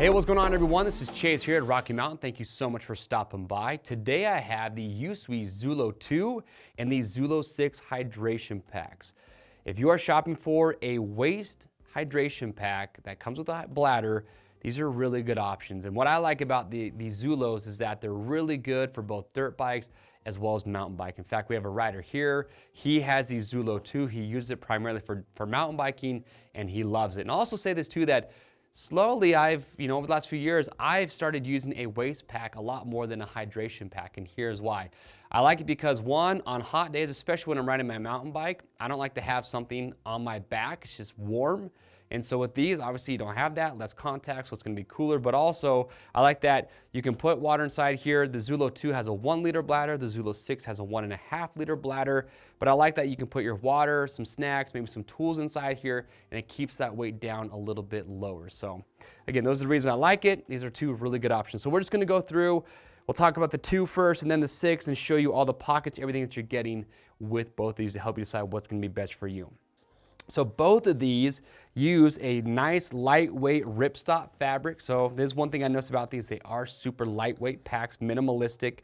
Hey, what's going on, everyone? This is Chase here at Rocky Mountain. Thank you so much for stopping by. Today I have the USWE Zulo 2 and the Zulo 6 hydration packs. If you are shopping for a waist hydration pack that comes with a bladder, these are really good options. And what I like about the Zulos is that they're really good for both dirt bikes as well as mountain bike. In fact, we have a rider here. He has the Zulo 2. He uses it primarily for mountain biking, and he loves it. And I'll also say this too, that slowly over the last few years, I've started using a waist pack a lot more than a hydration pack, and here's why. I like it because, one, on hot days, especially when I'm riding my mountain bike, I don't like to have something on my back. It's just warm. And so with these, obviously you don't have that, less contact, so it's gonna be cooler, but also I like that you can put water inside here. The Zulo 2 has a 1 liter bladder, the Zulo 6 has a 1.5 liter bladder, but I like that you can put your water, some snacks, maybe some tools inside here, and it keeps that weight down a little bit lower. So again, those are the reasons I like it. These are two really good options. So we're just gonna go through, we'll talk about the 2 first and then the 6 and show you all the pockets, everything that you're getting with both of these to help you decide what's gonna be best for you. So both of these use a nice lightweight ripstop fabric. So there's one thing I noticed about these, they are super lightweight packs, minimalistic.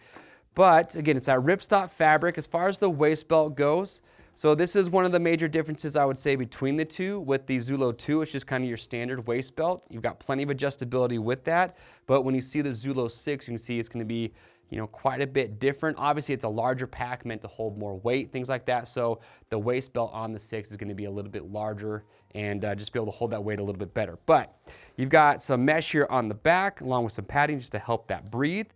But again, it's that ripstop fabric. As far as the waist belt goes, so this is one of the major differences I would say between the two. With the Zulo 2, it's just kind of your standard waist belt. You've got plenty of adjustability with that. But when you see the Zulo 6, you can see it's going to be quite a bit different. Obviously, it's a larger pack meant to hold more weight, things like that. So the waist belt on the 6 is going to be a little bit larger and just be able to hold that weight a little bit better. But you've got some mesh here on the back along with some padding just to help that breathe.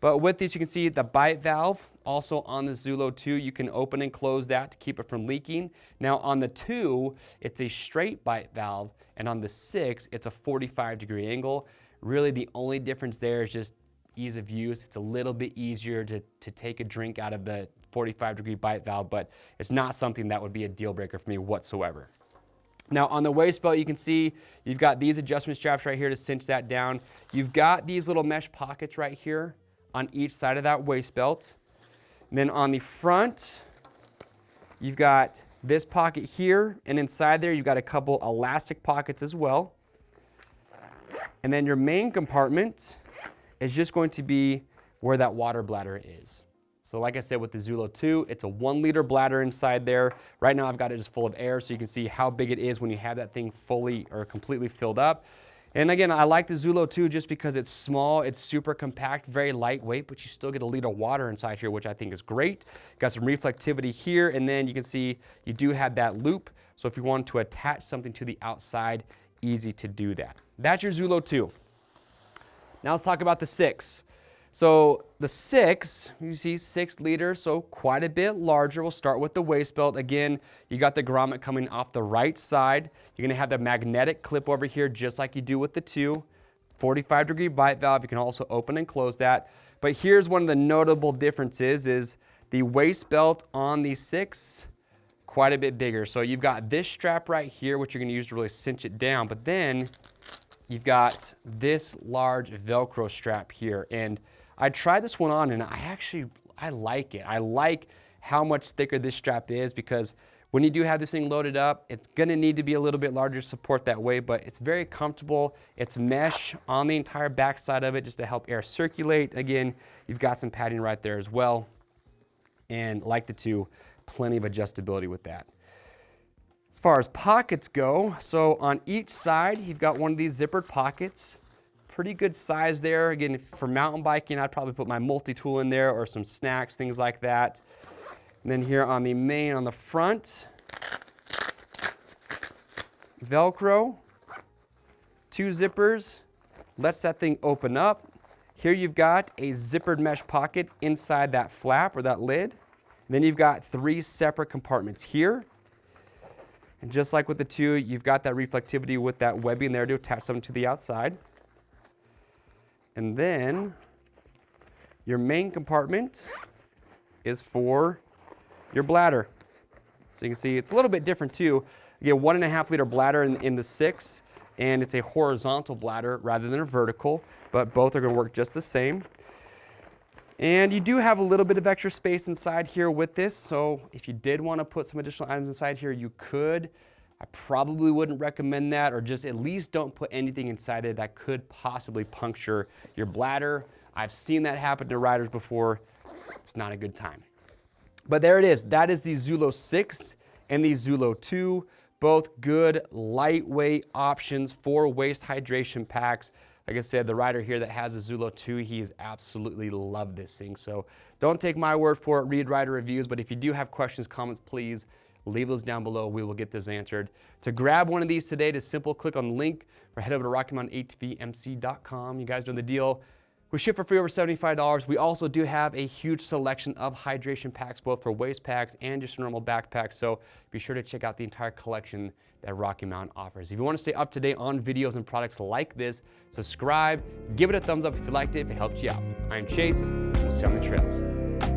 But with this, you can see the bite valve also on the Zulo 2. You can open and close that to keep it from leaking. Now on the 2, it's a straight bite valve, and on the 6, it's a 45-degree angle. Really, the only difference there is just ease of use. It's a little bit easier to take a drink out of the 45-degree bite valve, but it's not something that would be a deal breaker for me whatsoever. Now on the waist belt, you can see you've got these adjustment straps right here to cinch that down. You've got these little mesh pockets right here on each side of that waist belt. And then on the front, you've got this pocket here, and inside there you've got a couple elastic pockets as well. And then your main compartment is just going to be where that water bladder is. So like I said, with the Zulo 2, it's a 1 liter bladder inside there. Right now I've got it just full of air, so you can see how big it is when you have that thing fully or completely filled up. And again, I like the Zulo 2 just because it's small, it's super compact, very lightweight, but you still get a liter of water inside here, which I think is great. Got some reflectivity here, and then you can see you do have that loop. So if you want to attach something to the outside, easy to do that. That's your Zulo 2. Now let's talk about the 6. So the 6, you see 6 liters, so quite a bit larger. We'll start with the waist belt. Again, you got the grommet coming off the right side. You're gonna have the magnetic clip over here just like you do with the 2. 45-degree bite valve, you can also open and close that. But here's one of the notable differences is the waist belt on the 6, quite a bit bigger. So you've got this strap right here, which you're gonna use to really cinch it down, but then you've got this large Velcro strap here. And I tried this one on and I like it. I like how much thicker this strap is because when you do have this thing loaded up, it's gonna need to be a little bit larger to support that weight, but it's very comfortable. It's mesh on the entire back side of it just to help air circulate. Again, you've got some padding right there as well. And like the 2, plenty of adjustability with that. As far as pockets go, so on each side, you've got one of these zippered pockets. Pretty good size there. Again, for mountain biking, I'd probably put my multi-tool in there or some snacks, things like that. And then here on the front, Velcro, 2 zippers, lets that thing open up. Here you've got a zippered mesh pocket inside that flap or that lid. And then you've got 3 separate compartments here. And just like with the 2, you've got that reflectivity with that webbing there to attach something to the outside. And then your main compartment is for your bladder. So you can see it's a little bit different too. You get 1.5 liter bladder in the 6, and it's a horizontal bladder rather than a vertical, but both are gonna work just the same. And you do have a little bit of extra space inside here with this, so if you did want to put some additional items inside here, you could. I probably wouldn't recommend that, or just at least don't put anything inside it that could possibly puncture your bladder. I've seen that happen to riders before. It's not a good time. But there it is. That is the Zulo 6 and the Zulo 2. Both good, lightweight options for waist hydration packs. Like I said, the rider here that has a Zulo 2, he's absolutely loved this thing. So don't take my word for it, read rider reviews, but if you do have questions, comments, please leave those down below. We will get those answered. To grab one of these today, just simple click on the link or head over to RockyMountainATVMC.com. You guys know the deal. We ship for free over $75. We also do have a huge selection of hydration packs, both for waist packs and just normal backpacks. So be sure to check out the entire collection that Rocky Mountain offers. If you want to stay up to date on videos and products like this, subscribe, give it a thumbs up if you liked it, if it helped you out. I'm Chase, and we'll see you on the trails.